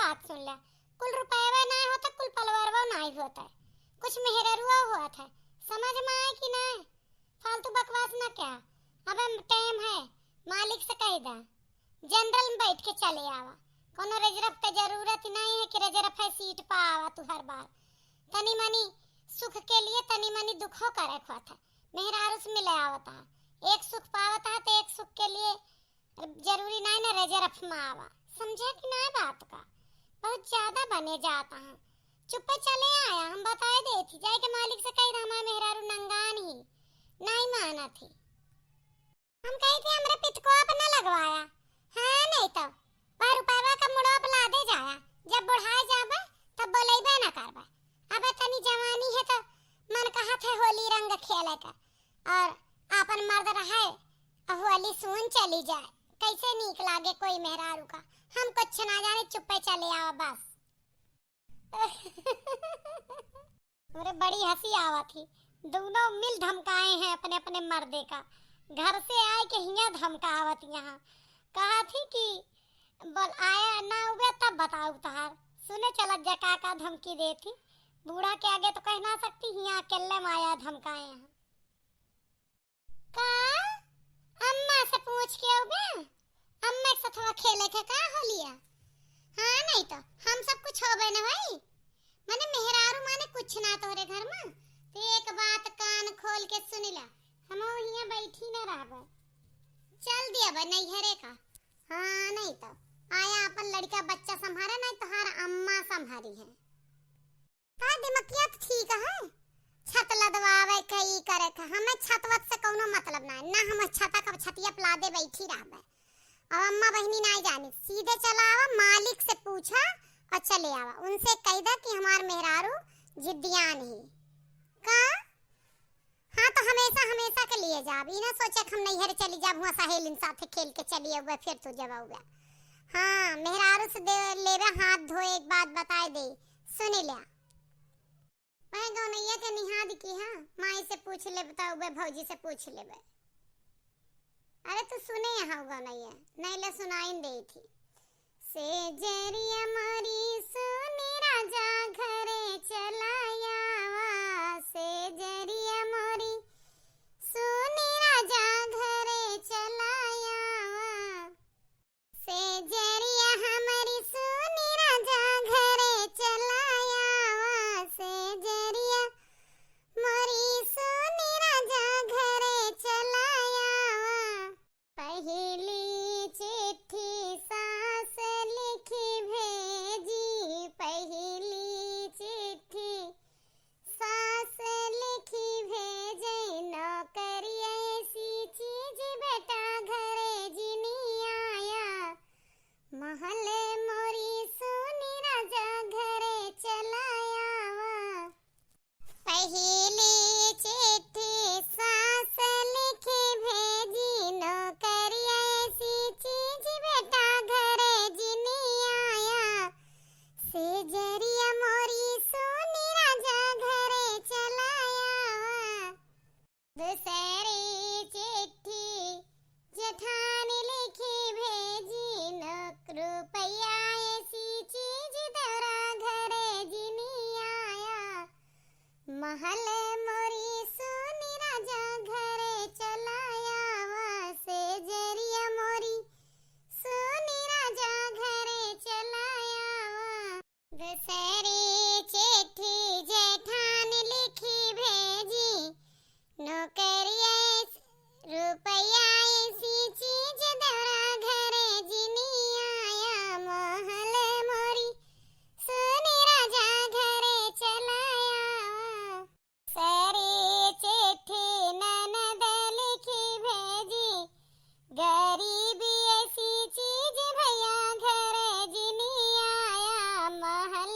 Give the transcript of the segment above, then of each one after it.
बात सुन ले, कुल रुपया ना होता, कुल पलवरवा ना ही होता, कुछ मेहररुआ हुआ था, समझ में आए कि ना? फालतू बकवास ना क्या। अब टाइम है, मालिक से कह दा जनरल में बैठ के चले आवा, कोनो रिजर्व की जरूरत नहीं है कि रिजर्व है सीट पा आवा तू हर बार। तनी मनी सुख के लिए तनी मनी दुखों का रखवा था, मेहरारू से मिले आवता है, एक सुख पावता है तो एक सुख के लिए जरूरी नहीं ना रिजर्व में आवा, समझे कि ना? बात का बहुत ज्यादा बने जाता है। चुप्पे चले आया, हम बताए दे थी जाए के मालिक से कह हमारे मेहरारू नंगान ही नहीं माना थी, हम कही थी हमरे पितको अपना लगवाया है, नहीं तो पर रुपया का मुड़ोप ला दे जाया, जब बुढ़ाए जाबे तब बोलेबे ना करबे। अब तनी जवानी है तो मन कहत है होली रंग खेले का, और अपन मर्द रहे होली सुन चली जाए, कैसे नीक लागे कोई मेहरारू का। हम कुछ ना जाने, चुप्पे चले आओ बस। मुझे बड़ी हंसी आवा थी, दोनों मिल धमकाए हैं अपने अपने मर्दे का, घर से आए के हिया धमकावत यहाँ। कहा थी कि बोल आया ना हुआ तब बताऊ तहार, सुने चलत जका का धमकी दे थी, बूढ़ा के आगे तो कह ना सकती, हिया अकेले माया धमकाए हैं। का अम्मा से पूछ के आओगे, अम्मा के साथ खेले के का हो लिया? हाँ नहीं तो हम सब कुछ हो गए ना भाई, माने मेहरारू माने कुछ ना तोरे घर में, तो एक बात कान खोल के सुन ला, हम यहाँ बैठी ना रहबे, चल दिया बे नैहरे का। हाँ नहीं तो आया अपन लड़का बच्चा संभारा, नहीं तो हर अम्मा संभारी है। का दिमकिया तो ठीक है, छत लदवावे कई करे का, हमें छतवत से कोनो मतलब ना, ना हम छता का छतिया पला दे बैठी रहबे। अब अम्मा बहनी नहीं जानी, सीधे चला आवा, मालिक से पूछा और चले आवा, उनसे कह दे कि हमार मेहरारू जिद्दियान ही का। हाँ तो हमेशा हमेशा के लिए जा, अभी ना सोचे हम नैहर चली जा, वहाँ सहेलिन साथे खेल के चली आवे फिर तू जब आवे। हाँ मेहरारू से दे लेवे हाथ धोए, एक बात बताए दे सुन लिया, मैं गौनैया के निहाद की, हाँ माई से पूछ ले, बताओ बे भौजी से पूछ ले बे। अरे तू सुने यहाँ गौनैया, नहीं ले सुनाई दे थी, से जरिया मारी सुनी राजा घरे चलाया, से जरिया मारी सुनी राजा घरे चलाया, से जरिया हमारी सुनी राजा घरे चलाया, से जरिया मारी सुनी राजा घरे चलाया, पहली चिट्ठी सास लिखी भेजी, पहली चिट्ठी सास लिखी भेजे, नौकरी ऐसी चीज बेटा घरे जिनी आया, महले मोरी सुनी राजा घरे चलाया, पहली चिट्ठी सास लिखी भेजी, नौकरी ऐसी चीज बेटा घरे जिनी आया, से जरिया मोरी सुनी राजा घरे चलाया, दूसरी चिट्ठी जेठानी लिखी भेजी, रुपया ऐसी चीज दौरा घरे जिनी आया, महल मोरी सुनी राजा घरे चलाया, से जरिया मोरी सुनी राजा घरे चलाया, दूसरी चिट्ठी जेठानी लिखी भेजी, नौकरी रुपया ऐसी चीज दौरा घरे जिनी आया, महल मोरी सुनी राजा घरे चलाया, सारी चिट्ठी ननद लिखी भेजी, गरीबी ऐसी चीज भैया घरे जिनी आया, महल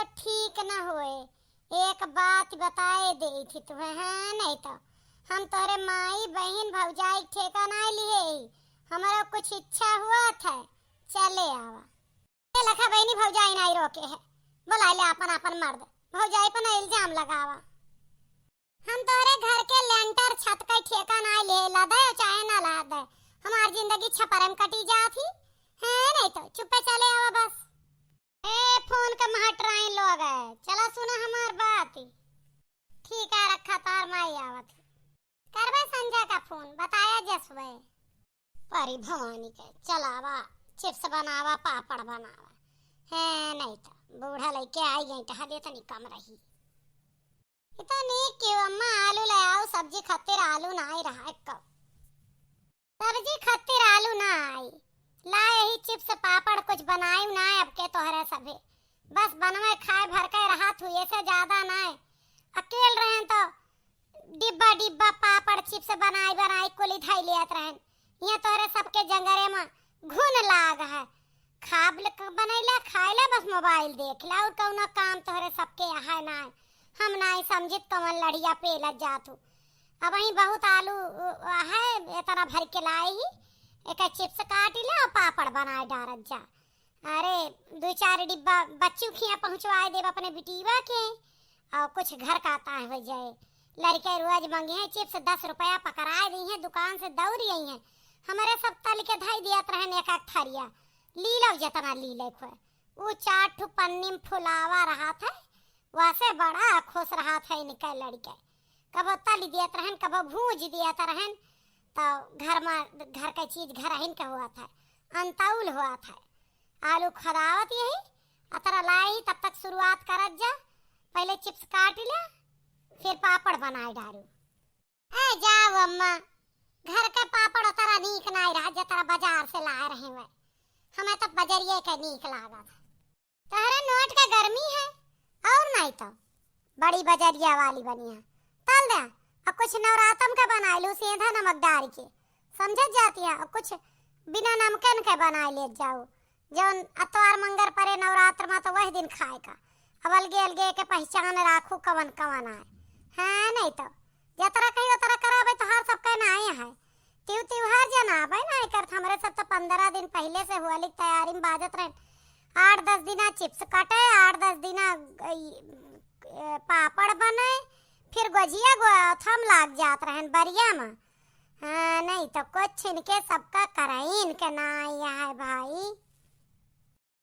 तो ठीक न होए। एक बात बताए दे थी तुम्हें, हाँ नहीं तो हम तोरे माई बहन भौजाई ठेका नहीं लिए। हमारा कुछ इच्छा हुआ था चले आवा। ये लखा बहनी भौजाई नहीं रोके है, बुला ले अपन अपन मर्द, भौजाई पर ना इल्जाम लगावा। हम तोरे घर के लेंटर छत का ठेका नहीं ले लदे चाहे ना लदे, हमारी जिंदगी छपरे में कटी जाती है। नहीं तो चुपे चले आवा बस। ए फोन का महटराई लोग है, चला सुना हमार बात। ठीक है रखा, तार माई आवत करबे संजय का फोन, बताया जसवे परी भवानी के चलावा चिप्स बनावा पापड़ बनावा है। नहीं तो बूढ़ा लेके आई गई टहा दे तनी कम रही। इतनी क्यों अम्मा, आलू ले आओ, सब्जी खातिर आलू ना आई रहा कब, सब्जी खातिर आलू ना आई, ला यही चिप्स पापड़ कुछ बनाई ना अब के तोहरे सभे, बस बनवे खाए भर के रहा तू, ऐसे ज्यादा ना अकेल रहे तो डिब्बा डिब्बा पापड़ चिप्स बनाई बनाई कुली धाई लियत रहन। ये तोहरे सबके जंगरे में घुन लाग है, खाब बनैला खाइला बस मोबाइल देख ला, और कौनो काम तोहरे सबके यहाँ ना हम नहीं समझित कमन लड़िया पेलत जातू। अब वही बहुत आलू है इतना भर के लाई ही, एक चिप्स काट ले और पापड़ बनाए डारत जा। अरे 2-4 डिब्बा बच्चू खिया पहुंचवाए देव अपने बिटीवा के, और कुछ घर का आता है हो जाए। लड़के रोज मांगे हैं चिप्स, 10 रुपया पकड़ाए दी हैं, दुकान से दौड़ रही हैं। हमारे सब तल के धाई दिया रहन एक एक थरिया, ली लो जितना ली ले खोए। वो 4 ठू पन्नी में फुलावा रहा था, वैसे बड़ा खुश रहा था इनके लड़के। कबो तली दिया रहन, कबो भूज दिया रहन, तो घर का चीज घर हिन का हुआ था, अंतौल हुआ था। आलू खदावत यही अतरा लाई, तब तक शुरुआत करत जा, पहले चिप्स काट ले फिर पापड़ बनाए डालू। ए जाओ अम्मा, घर के पापड़ उतरा नीक नहीं रहा जतरा बाजार से लाए रहे हुए, हमें तो बजरिए के नीक लागा था। तहरे नोट का गर्मी है और नहीं तो बड़ी बजरिया वाली बनी है, तल दे और कुछ नवरातम का बना लू सीधा नमकदार के, समझ जाती है, और कुछ बिना नमकन के बना ले जाओ, जो अतवार मंगर परे नवरात्र में तो वही दिन खाए का। अब अलगे अलगे के पहचान राखू कवन कवन आए, हाँ नहीं तो जतरा कहीं उतरा कराबे तो हर सबका ना है। त्योहार जनाबे ना करत, हमरे सब तो 15 दिन पहले से हुआ लिख तैयारी में बाजत रहे। 8-10 दिना चिप्स कटे, 8-10 दिना पापड़ बने, फिर गुजिया थम लाग जात रहन बरिया में। हाँ नहीं तो कुछ इनके सबका कराइन के ना है भाई,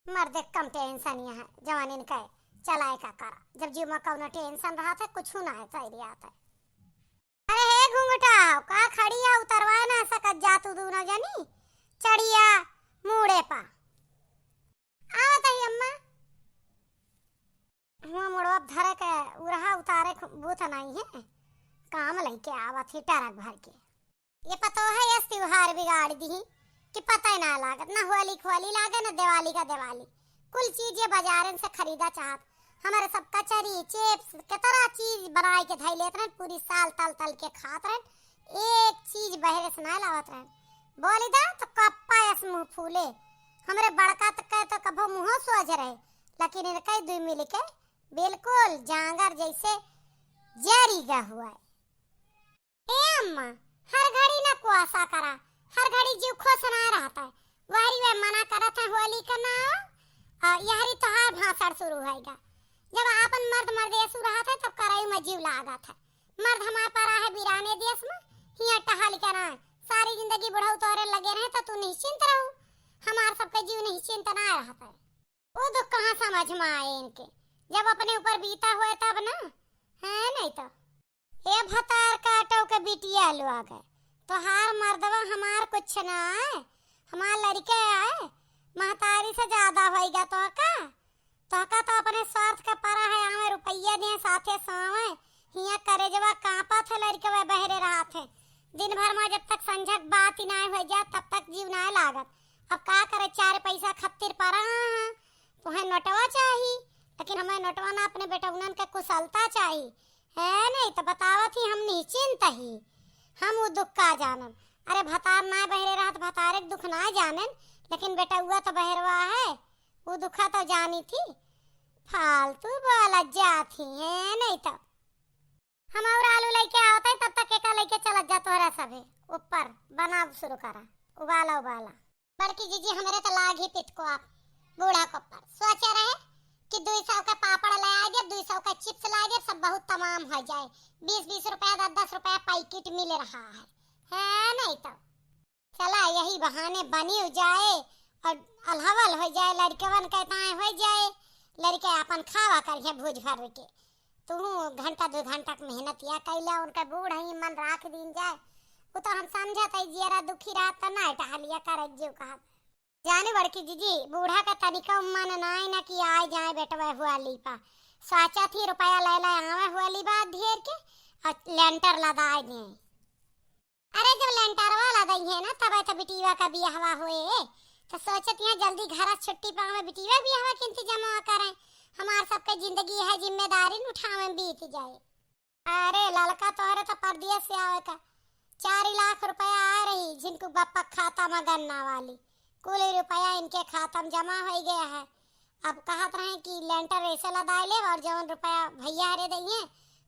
मर्द कम टेंशन है जवान इनका चलाए का करा, जब जीव में कौनो टेंशन रहा था कुछ ना है सही आता। अरे हे घुंघटा का खड़िया उतरवा ना सकत जातू दूना जानी, चढ़िया मुड़े पा आवत है अम्मा। हुआ मुड़वा धरे के उरहा उतारे बूथ नहीं है, काम लेके आवत ही टरक भर के। ये पता है यस त्योहार बिगाड़ दी कि पता ही ना लागत, ना होली खोली लागे ना दिवाली का दिवाली, कुल चीजें बाजारन से खरीदा चाहत। हमारे सब कचरी चिप्स कितना चीज बनाए के धाई लेत रहन, पूरी साल तल तल के खात रहन, एक चीज बहरे से ना लावत रहन। बोली दा तो कप्पा यस मुंह फूले, हमरे बड़का तक तो कभो मुंह सोज रहे, लेकिन इनके दुई मिल के बिल्कुल जांगर जैसे जारी गा हुआ है। ए अम्मा हर घड़ी ना कुआसा करा, हर घड़ी जीव खुश ना रहता है, वारी वे मना करत है होली का ना, यहरी त्योहार भाषण शुरू होएगा। जब आपन मर्द मर्देश रहा था तब कराई में जीव लागा था, मर्द हमारे पर है बिराने देश में हिया टहल के ना सारी जिंदगी बुढ़ऊ तोरे लगे रहे तो तू निश्चिंत रहू, हमार सबके जीव निश्चिंत ना रहता है। वो दुख कहाँ समझ में आए इनके, जब अपने ऊपर बीता हुआ तब ना है नहीं तो। ए भतार काटो के बिटिया लो आ गए तो हार मर्दवा हमार कुछ ना है, हमार लड़के आए महतारी से ज्यादा होएगा तो का तो अपने स्वार्थ का परा है, हमें रुपया दे साथे सावे हिया करे जब कांपा थे लड़के वे बहरे रहा थे, दिन भर में जब तक संझक बात ही ना हो जा तब तक जीव ना लागत। अब का करे 4 पैसा खत्तिर परा तुम्हें नोटवा चाहिए, लेकिन हमें नोटवा ना अपने बेटा उनन के कुशलता चाहिए है नहीं तो बतावत ही हम निश्चिंत ही, हम वो दुख का जानन। अरे भतार ना बहरे रहा तो भतारे दुख ना जानन, लेकिन बेटा हुआ तो बहरवा है वो दुखा तो जानी थी, फालतू बोला जाती है नहीं तो हम और आलू लेके आवते तब तक एका लेके चला जा तोरा सभे ऊपर बना शुरू करा उबाला उबाला। बड़की जीजी हमारे तो लाग ही पिट को आप बूढ़ा को पर सोचे रहे कि 200 का पापड़ ले आए 200 का चिप्स लाए सब बहुत तमाम हो जाए 20-20 रुपया 10-10 रुपया पैकेट मिल रहा है नहीं तो चला यही बहाने बनी हो जाए और अलहवल हो जाए लड़केवन कहता है हो जाए लड़के अपन खावा करिए भूज भर के तू घंटा 2 घंटा मेहनत या कैला उनका बूढ़ ही मन राख दिन जाए वो तो हम समझत है जियरा दुखी रात तो ना टहलिया कर जो कहा जाने बड़की जीजी बूढ़ा का तरीका मन नाय ना कि आए जाए बेटवा हुआ लीपा साचा थी रुपया ले ले आवे हुआ लीपा ढेर के और लेंटर लदाए दे। अरे जब लेंटर वाला दई है ना तब तो बिटिया का बियाहवा होए तो सोचत यहाँ जल्दी घर छुट्टी पावे बिटिया बियाहवा के इंतजाम करें हमार सबके जिंदगी है जिम्मेदारी उठावे बीत जाए। अरे लड़का तोहरे तो परदेश से आवे का 4 लाख रुपया आ रही जिनको बापा खाता में गन्ना वाली कुल रुपया इनके खाता में जमा हो गया है। अब कहत रहे कि लेंटर ऐसे लदा ले और जवन रुपया भैया हरे दइए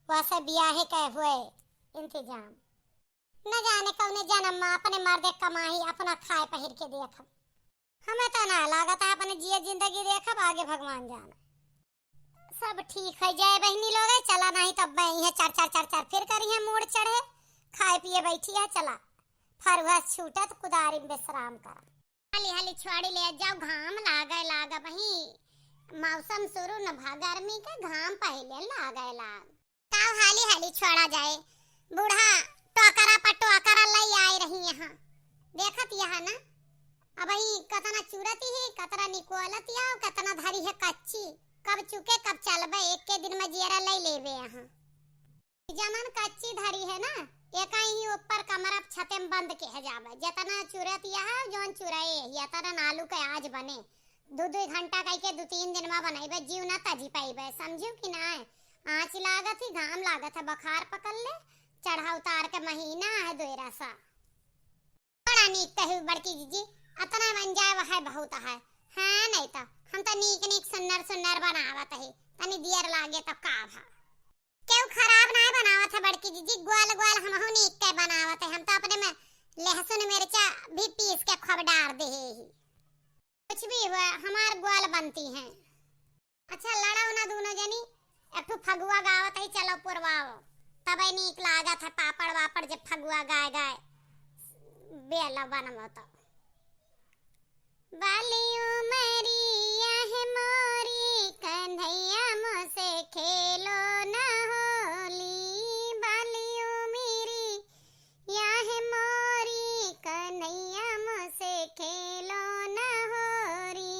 वैसे बियाहे के हुए इंतजाम न जाने कौने जन्म में अपने मर्दे कमाई अपना खाए पहिर के देखब हमें तो ना लागत है अपने जिए जिंदगी देखब आगे भगवान जाने सब ठीक है जाए बहनी लोग चला नहीं तब मैं चार फिर करी है मोड़ चढ़े खाए पिए बैठी है चला फरवा छूटा तो कुदारी में विश्राम कर हाली हाली छुआड़ी ले जाओ घाम लागा बही मौसम शुरू न भा गर्मी का घाम पहले लाग ताव हाली हाली छोड़ा जाए बूढ़ा टोकरा पर टोकरा लाई आई रही यहाँ देखत यहाँ ना अब कतना चूरती है कतना निकोलत या कतना धरी है कच्ची कब चुके कब चलबे एक के दिन में जियरा ले लेबे यहाँ जमन कच्ची धरी है ना एक ही ऊपर कमरा छते में बंद के है जाबे जितना चुरत यहाँ जोन चुराए या तरन आलू के आज बने 2-2 घंटा कह के 2-3 दिन में बनाइबे जीव ना तजी पाइबे समझू कि ना आँच लागत ही घाम लागत है बुखार पकड़ ले चढ़ा उतार के महीना है दोरा सा बड़ा नीक कहू बड़की जीजी अतना बन जाए वह बहुत है हाँ नहीं तो हम तो नीक सुन्नर बनावत है तनी देर लागे तो का भा क्यों खराब ना बनावत है बड़की जीजी ग्वाल हमहु नीक के बनावत है हम तो अपने में लहसुन मिर्चा भी पीस के खब डाल दे ही कुछ भी हुआ हमार ग्वाल बनती हैं। अच्छा लड़ा ना दोनों जनी एक फगुआ गावत है चलो पुरवाओ तब नीक लागत है पापड़ वापड़ जब फगुआ गाय बेला बनमो तो बालियों मरिया है मोरी कन्हैया मुझसे खेलो ना होली बालियों मेरी या है मोरी कन्हैया मुझसे खेलो ना होरी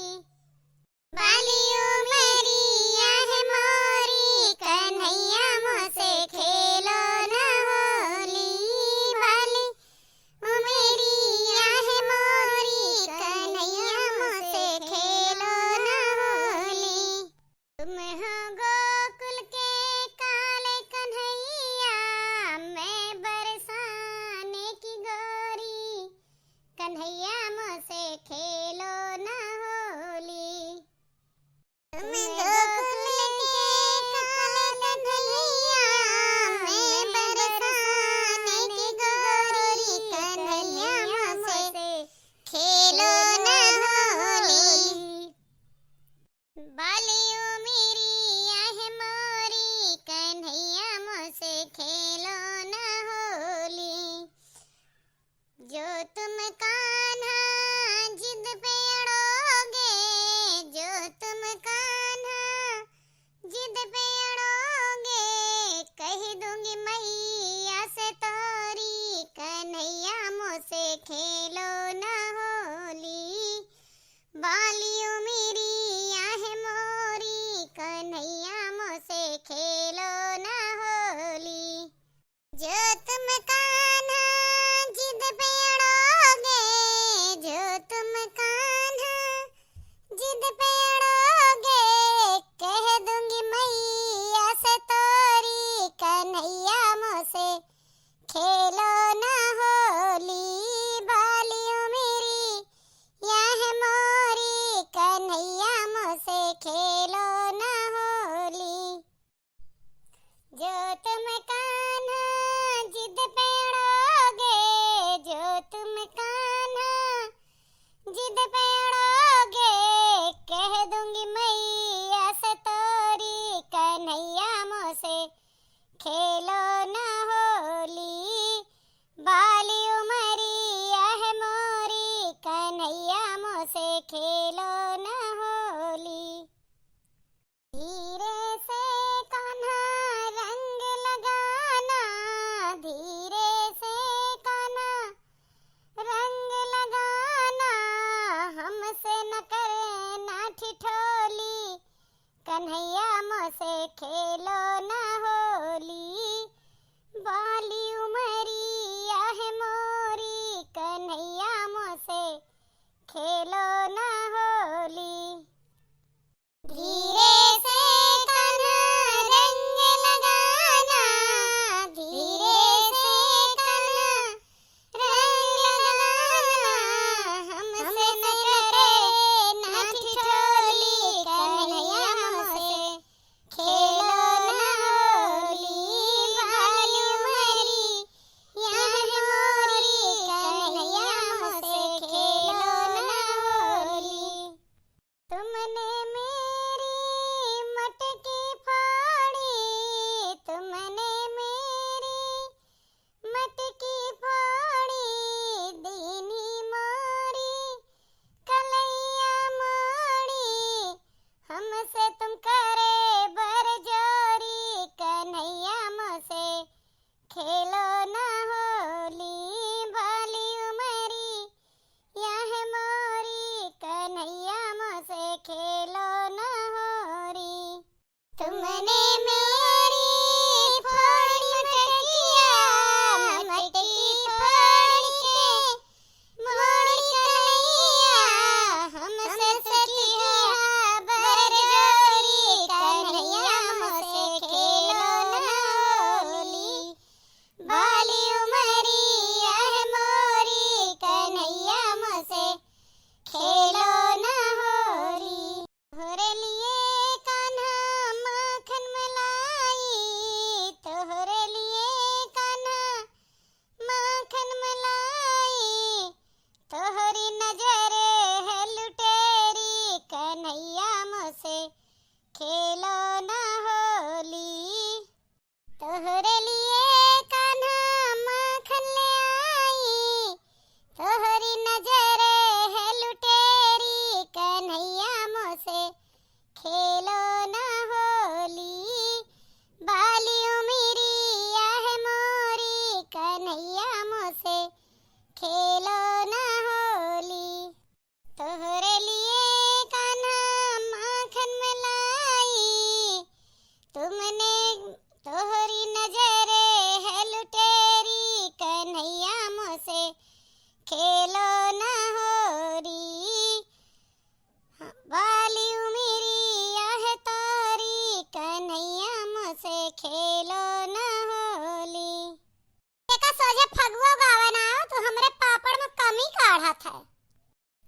बालियों मेरी या है मोरी कन्हैया मुझसे खेलो ना होली बाली मेरी या है मोरी कन्हैया मुझसे खेलो ना होली तुम खेलो न होली, बाली उमरिया है मोरी, कन्हैया मोसे खेलो न होली। धीरे से कान्हा रंग लगाना, धीरे से कान्हा रंग लगाना, हमसे न करे ना ठिठोली, कन्हैया मोसे खेलो न होली, बाली उमरिया है मोरी, कन्हैया मोसे खेलो न होली। धीरे से कान्हा रंग लगाना, धीरे से कान्हा रंग लगाना, हमसे न करे ना ठिठोली, कन्हैया मोसे खेलो न होली, बाली उमरी यह मोरी, कन्हैया मोसे खेलो न होली। तुमने मेरी मटकी फाड़ी, तुमने मेरी मटकी फाड़ी, दीनी मोरी कलैया मोड़ी, हमसे तुम करे बरजोरी, कन्हैया मोसे खेलो न होली, बाली उमरी यह मोरी, कन्हैया मोसे खेलो न होरी। तुमने मेरी फोड़ी मटकिया, मटकी फोड़ के मोड़ी कन्हैया, हमसे सखिया बरजोरी, कन्हैया मोसे खेलो न होली, बाली उमरी यह मोरी, कन्हैया मोसे खेलो न होली। तोहरे लिए कान्हा माखन मलाई, तोहरे लिए कान्हा माखन मलाई, तोहरी नजर है लुटेरी, कन्हैया मोसे खेलो न होली। तोहरे लिए कान्हा माखन ले आई, तोहरी नजर है लुटेरी, कन्हैया मोसे खेलो न होली, बाली उमरिया है मोरी, कन्हैया मोसे खेलो न होली। तोहरे लिए कान्हा माखन मलाई, तुमने तोहरी नजर है लुटेरी, कन्हैया मोसे खेलो न होरी, बाली उमरिया है तारी, कन्हैया मोसे खेलो न होली। देखा सोझे फगुआ गावे ना आओ तो हमरे पापड़ में कमी काढ़त है,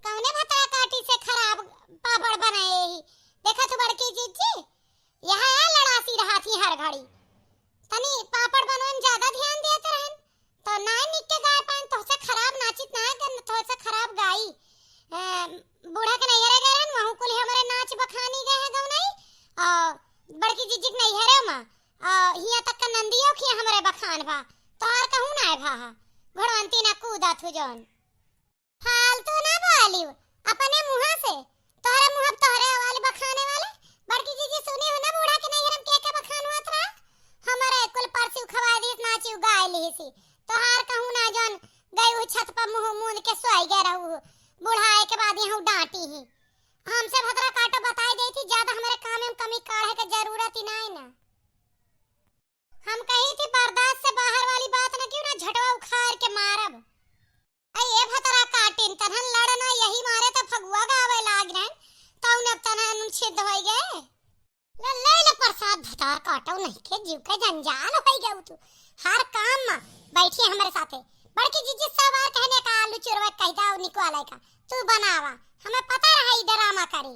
कौने भतरा काटी से खराब पापड़ बनाए ही। देखा तू बड़की जीजी यहाँ है लड़ासी रहा थी हर घड़ी, तनी पापड़ बनवन ज्यादा ध्यान देते रहन तो ना निक्के गाय पान तो से खराब नाचित ना कर तो से खराब गाई। बूढ़ा के नहीं हरे गए वहु कुल हमरे नाच बखानी गए है गौ नहीं, और बड़की जीजी के नहीं हरे मा हिया तक का नंदियो खिया हमरे बखान भा तोहर कहूं ना भा घड़वंती ना कूदा थु जौन फालतू ना बोलियो अपने मुंह से, तोहरे मुंह तोहरे वाले बखाने वाले। बड़की जीजी सुनी हो ना बूढ़ा के नहीं हरम के बखान होत रहा, हमारे कुल परसी खवा दी नाची गाय लीसी, तोहार कहूं ना जौन गई उ छत पर मुंह मूंद के सोई गए रहू, बुढ़ाए के बाद यहू डांटी ही हमसे भद्रा काटो बताई देती, ज्यादा हमारे काम में कमी काढ़े के जरूरत ही नहीं ना। हम कही थी बर्दाश्त से बाहर वाली बात न क्यों ना झटवा उखाड़ के मारब। ये भतरा काटिन तनहन लड़ना यही मारे तो फगुआ गावे लाग रहन तो उन तनहन छिद होई गए। ले ले प्रसाद भतार काटो नहीं के जीव के जंजाल होई गए तू हर काम में बैठी हमारे साथे। बड़की जीजी सब बार कहने का आलू चुरवा कहता और निकवाले का तू बनावा, हमें पता रहा ई ड्रामा करी।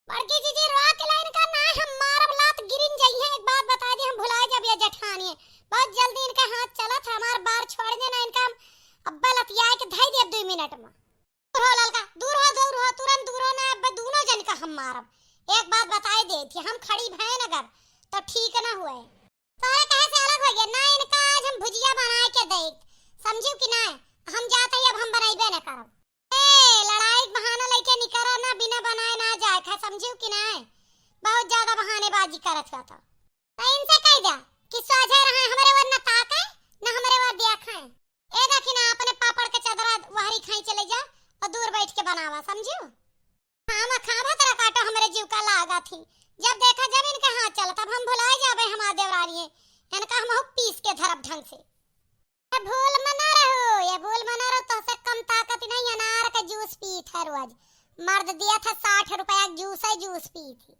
बड़की जीजी रोआ के लाइन का ना हम मारब लात गिरिन जाइए। एक बात बता दी हम भुला जब ये जेठानी बहुत जल्दी इनका हाथ चला था, हमार बार छोड़ देना इनका अब्बा लतिया के धई दे 2 मिनट में। दूर हो ललका दूर हो तुरंत दूर हो ना, अब दोनों जन का हम मारब। एक बात बताई दे थी हम खड़ी भैन अगर तो ठीक ना हुए तोरे कहे से अलग हो गया ना, इनका आज हम भुजिया बना के दे, समझियो कि ना। हम जाते ही अब हम बनाइबे ना करब। ए लड़ाई बहाना लेके निकरा ना, बिना बनाए ना जाए खा, समझियो कि ना। बहुत ज्यादा बहानेबाजी करत हुआ तो इनसे कह दिया कि सोझे रहे हमारे वर न ताके न हमारे वर दिया खाए। ए देखी ना अपने पापड़ के चदरा वहरी खाई चले जा और दूर बैठ के बनावा, समझियो। खावा खावा तेरा काटो हमरे जीव का लागा थी। जब देखा जब इनके हाथ चला तब हम भुलाए जाबे हमार देवरानी इनका हम पीस के धरब ढंग से। ये भूल मना रहो, ये भूल मना रहो, तो से कम ताकत नहीं। अनार का जूस पी था रोज, मर्द दिया था 60 रुपया जूस है, जूस पी थी।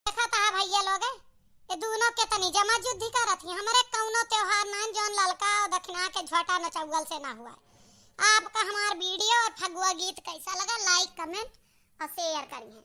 देखा था भैया लोग ये दोनों के तनी जमा जुद्धी करत थी। हमारे कौनो त्योहार ना जोन ललका और दक्षिणा के झोटा नचौगल से ना हुआ। आपका हमारा वीडियो और फगुआ गीत कैसा लगा, लाइक कमेंट और शेयर करिए।